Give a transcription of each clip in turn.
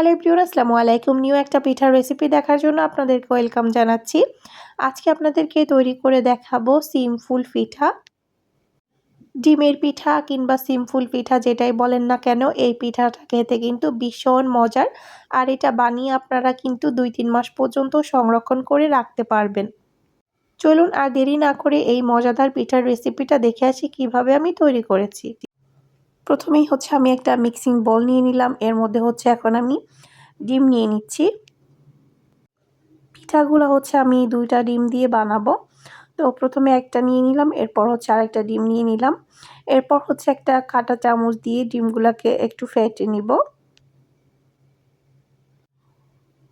Hello everyone, আসসালামু আলাইকুম। New একটা পিঠার রেসিপি দেখার জন্য আপনাদেরকে ওয়েলকাম জানাচ্ছি। আজকে আপনাদেরকে তৈরি করে দেখাবো সিম্পল পিঠা। ডিমের পিঠা কিংবা সিম্পল পিঠা যেটাই বলেন না কেন, এই পিঠাটা খেতে কিন্তু ভীষণ মজার। আর এটা বানিয়ে আপনারা কিন্তু 2-3 মাস পর্যন্ত সংরক্ষণ করে রাখতে পারবেন। চলুন আর দেরি না করে এই মজাদার পিঠার রেসিপিটা দেখে আসি কিভাবে আমি তৈরি করেছি। প্রথমেই আমি একটা মিক্সিং বোল নিয়ে নিলাম। এর মধ্যে এখন আমি ডিম নিয়ে নিচ্ছি। পিঠাগুলো আমি 2টা ডিম দিয়ে বানাবো। তো প্রথমে একটা নিয়ে নিলাম, এরপর আরেকটা ডিম নিয়ে নিলাম। এরপর একটা কাঁটা চামচ দিয়ে ডিমগুলোকে একটু ফেটে নিব।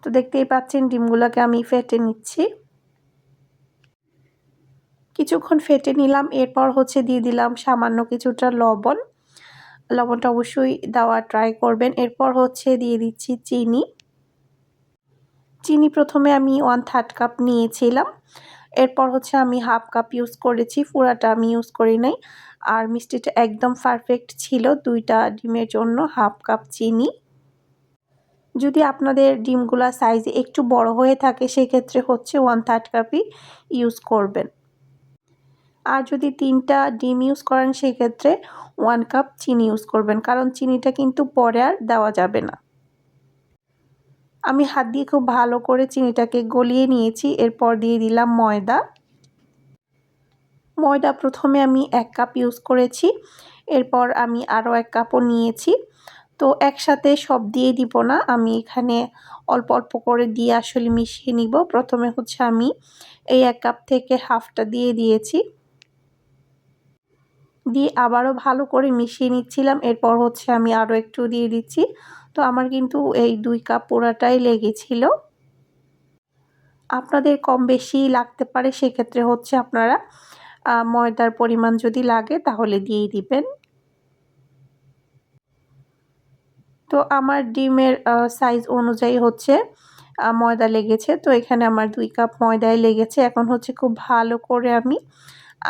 তো দেখতেই পাচ্ছেন ডিমগুলোকে আমি ফেটে নিচ্ছি। কিছুক্ষণ ফেটে নিলাম, এরপর দিয়ে দিলাম সামান্য কিছুটা লবণ। লবণটা অবশ্যই দেওয়া ট্রাই করবেন। এরপর দিয়ে দিচ্ছি চিনি। চিনি প্রথমে আমি 1/3 কাপ নিয়েছিলাম। এরপর আমি হাফ কাপ ইউজ করেছি, পুরাটা আমি ইউজ করি নাই। আর মিষ্টিটা একদম পারফেক্ট ছিল 2টা ডিমের জন্য। হাফ কাপ চিনি। যদি আপনাদের ডিমগুলা সাইজে একটু বড় হয়ে থাকে সেক্ষেত্রে 1/3 কাপই ইউজ করবেন। আর যদি 3টা ডিম ইউজ করেন সেক্ষেত্রে 1 কাপ চিনি ইউজ করবেন, কারণ চিনিটা কিন্তু পরে আর দেওয়া যাবে না। আমি হাত দিয়ে খুব ভালো করে চিনিটাকে গলিয়ে নিয়েছি। এরপর দিয়ে দিলাম ময়দা। ময়দা প্রথমে আমি 1 কাপ ইউজ করেছি, এরপর আমি আরও 1 কাপও নিয়েছি। তো একসাথে সব দিয়ে দিব না, আমি এখানে অল্প অল্প করে দিয়ে আসলে মিশিয়ে নিব। প্রথমে আমি এই 1 কাপ থেকে হাফটা দিয়ে দিয়েছি, দিয়ে আবারও ভালো করে মিশিয়ে নিচ্ছিলাম। এরপর আমি আরও একটু দিয়ে দিচ্ছি। তো আমার কিন্তু এই 2 কাপ পুরাটাই লেগেছিল। আপনাদের কম বেশি লাগতে পারে, সেক্ষেত্রে আপনারা ময়দার পরিমাণ যদি লাগে তাহলে দিয়েই দিবেন। তো আমার ডিমের সাইজ অনুযায়ী ময়দা লেগেছে। তো এখানে আমার 2 কাপ ময়দাই লেগেছে। এখন খুব ভালো করে আমি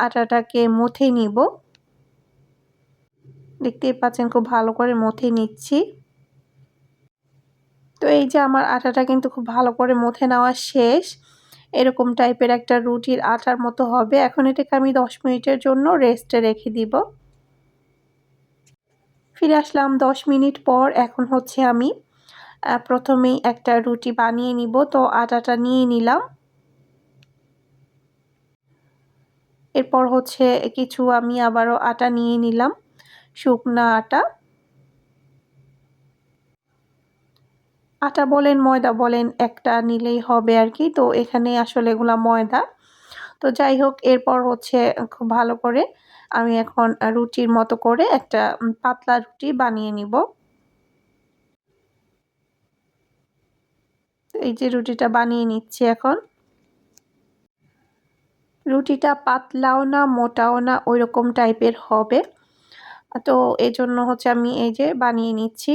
আটাটাকে মথে নিব। দেখতেই পাচ্ছেন খুব ভালো করে মথে নিচ্ছি। তো এই যে আমার আটাটা কিন্তু খুব ভালো করে মথে নেওয়া শেষ। এরকম টাইপের একটা রুটির আটার মতো হবে। এখন এটাকে আমি 10 মিনিটের জন্য রেস্টে রেখে দিব। ফিরে আসলাম 10 মিনিট পর। এখন আমি প্রথমেই একটা রুটি বানিয়ে নিব। তো আটাটা নিয়ে নিলাম। এরপর কিছু আমি আবারও আটা নিয়ে নিলাম, শুকনা আটা। আটা বলেন ময়দা বলেন একটা নিলেই হবে আর কি। তো এখানে আসলে এগুলা ময়দা। তো যাই হোক, এরপর খুব ভালো করে আমি এখন রুটির মতো করে একটা পাতলা রুটি বানিয়ে নিব। এই যে রুটিটা বানিয়ে নিচ্ছি এখন। রুটিটা পাতলাও না মোটাও না, ওইরকম টাইপের হবে। তো এজন্য আমি এই যে বানিয়ে নিচ্ছি।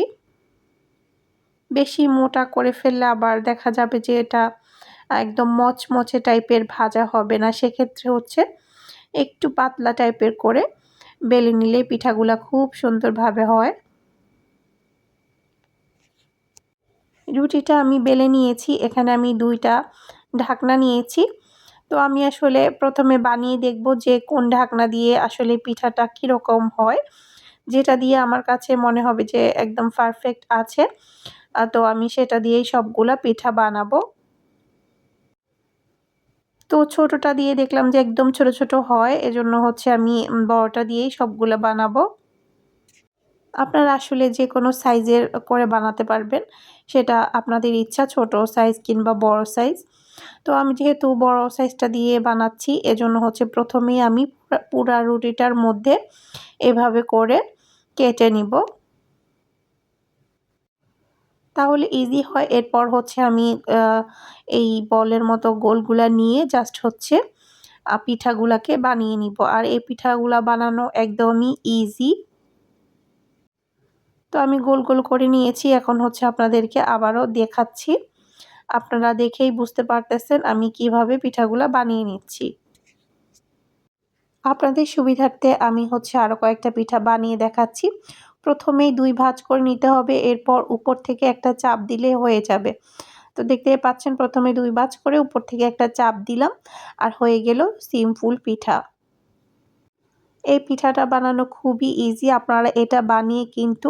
বেশি মোটা করে ফেললে আবার দেখা যাবে যে এটা একদম মচমচে টাইপের ভাজা হবে না। সেক্ষেত্রে একটু পাতলা টাইপের করে বেলে নিলে পিঠাগুলা খুব সুন্দরভাবে হয়। রুটিটা আমি বেলে নিয়েছি। এখানে আমি 2টা ঢাকনা নিয়েছি। তো আমি আসলে প্রথমে বানিয়ে দেখব যে কোন ঢাকনা দিয়ে আসলে পিঠাটা কীরকম হয়। যেটা দিয়ে আমার কাছে মনে হবে যে একদম পারফেক্ট আছে, তো আমি সেটা দিয়েই সবগুলা পিঠা বানাবো। তো ছোটটা দিয়ে দেখলাম যে একদম ছোট ছোট হয়, এজন্য আমি বড়টা দিয়েই সবগুলা বানাবো। আপনারা আসলে যে কোনো সাইজের করে বানাতে পারবেন, সেটা আপনাদের ইচ্ছা, ছোট সাইজ কিংবা বড় সাইজ। তো আমি যেহেতু বড় সাইজটা দিয়ে বানাচ্ছি, এজন্য প্রথমেই আমি পুরা রুটিটার মধ্যে এভাবে করে কেটে নিব, তাহলে ইজি হয়। এরপর আমি এই বলের মতো গোলগুলা নিয়ে জাস্ট পিঠাগুলাকে বানিয়ে নিব। আর এই পিঠাগুলা বানানো একদমই ইজি। তো আমি গোল গোল করে নিয়েছি। এখন আপনাদেরকে আবারও দেখাচ্ছি। আপনারা দেখেই বুঝতে পারতেছেন আমি কিভাবে পিঠাগুলা বানিয়ে নিচ্ছি। আপনাদের সুবিধার্থে আমি আরও কয়েকটা পিঠা বানিয়ে দেখাচ্ছি। প্রথমেই 2 ভাঁজ করে নিতে হবে, এরপর উপর থেকে একটা চাপ দিলে হয়ে যাবে। তো দেখতেই পাচ্ছেন প্রথমে 2 ভাঁজ করে উপর থেকে একটা চাপ দিলাম আর হয়ে গেল সিম্পল পিঠা। এই পিঠাটা বানানো খুবই ইজি। আপনারা এটা বানিয়ে কিন্তু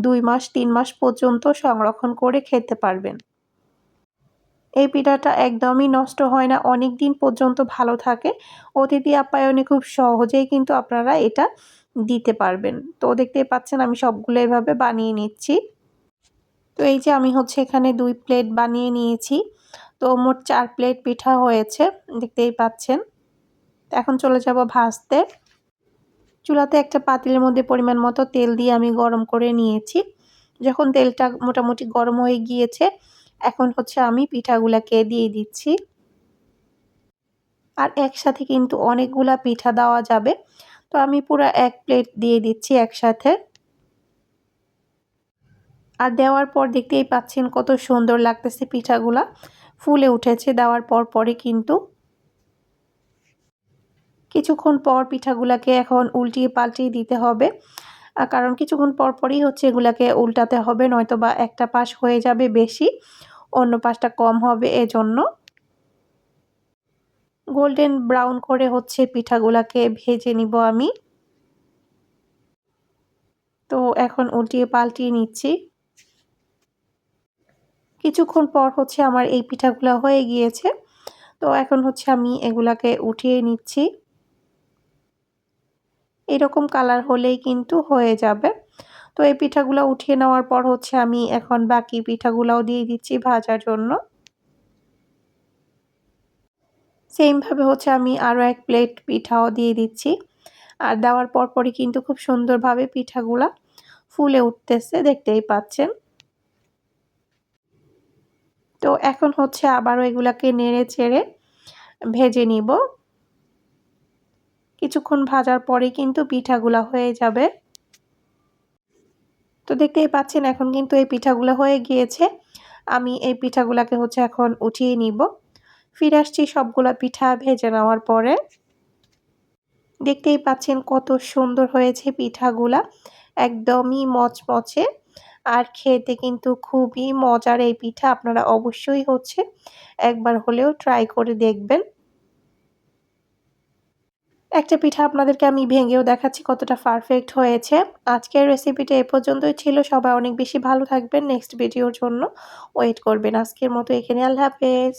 2 মাস 3 মাস পর্যন্ত সংরক্ষণ করে খেতে পারবেন। এই পিঠাটা একদমই নষ্ট হয় না, অনেক দিন পর্যন্ত ভালো থাকে। অতিথি আপ্যায়নে খুব সহজেই কিন্তু আপনারা এটা দিতে পারবেন। তো দেখতেই পাচ্ছেন আমি সবগুলো এভাবে বানিয়ে নিচ্ছি। তো এই যে আমি হচ্ছে এখানে 2 প্লেট বানিয়ে নিয়েছি। তো মোট 4 প্লেট পিঠা হয়েছে, দেখতেই পাচ্ছেন। এখন চলে যাব ভাজতে। চুলাতে একটা পাতিলের মধ্যে পরিমাণ মতো তেল দিয়ে আমি গরম করে নিয়েছি। যখন তেলটা মোটামুটি গরম হয়ে গিয়েছে, এখন হচ্ছে আমি পিঠাগুলাকে দিয়ে দিচ্ছি। আর একসাথে কিন্তু অনেকগুলা পিঠা দেওয়া যাবে। তো আমি পুরা 1 প্লেট দিয়ে দিচ্ছি একসাথে। আর দেওয়ার পর দেখতেই পাচ্ছেন কত সুন্দর লাগতেছে পিঠাগুলা। ফুলে উঠেছে দেওয়ার পরই কিন্তু। কিছুক্ষণ পর পিঠাগুলাকে এখন উল্টিয়ে পাল্টিয়ে দিতে হবে। কারণ কিছুক্ষণ পরই হচ্ছে এগুলাকে উল্টাতে হবে, নয়তোবা একটা পাশ হয়ে যাবে বেশি, অন্য পাশটা কম হবে এজন্য। গোল্ডেন ব্রাউন করে হচ্ছে পিঠাগুলাকে ভেজে নিব আমি। তো এখন উল্টিয়ে পাল্টিয়ে নিচ্ছি। কিছুক্ষণ পর হচ্ছে আমার এই পিঠাগুলা হয়ে গিয়েছে। তো এখন হচ্ছে আমি এগুলাকে উঠিয়ে নিচ্ছি। এরকম কালার হলেই কিন্তু হয়ে যাবে। তো এই পিঠাগুলা উঠিয়ে নেওয়ার পর হচ্ছে আমি এখন বাকি পিঠাগুলাও দিয়ে দিচ্ছি ভাজার জন্য। সেম ভাবে হচ্ছে আমি আরও 1 প্লেট পিঠাও দিয়ে দিচ্ছি। আর দেওয়ার পরই কিন্তু খুব সুন্দরভাবে পিঠাগুলা ফুলে উঠতেছে, দেখতেই পাচ্ছেন। তো এখন হচ্ছে আবারও এগুলাকে নেড়ে চেড়ে ভেজে নিব। কিছুক্ষণ ভাজার পরেই কিন্তু পিঠাগুলা হয়ে যাবে। তো দেখতেই পাচ্ছেন এখন কিন্তু এই পিঠাগুলো হয়ে গিয়েছে। আমি এই পিঠাগুলাকে হচ্ছে এখন উঠিয়ে নিব। ফিরে আসছি সবগুলা পিঠা ভেজে নেওয়ার পরে। দেখতেই পাচ্ছেন কত সুন্দর হয়েছে পিঠাগুলা, একদমই মচমচে আর খেতে কিন্তু খুবই মজার এই পিঠা। আপনারা অবশ্যই হচ্ছে একবার হলেও ট্রাই করে দেখবেন। একটা পিঠা আপনাদেরকে আমি ভেঙেও দেখাচ্ছি কতটা পারফেক্ট হয়েছে। আজকের রেসিপিটা এ পর্যন্তই ছিল। সবাই অনেক বেশি ভালো থাকবেন। নেক্সট ভিডিওর জন্য ওয়েট করবেন। আজকের মতো এখানে আল্লাহ হাফেজ।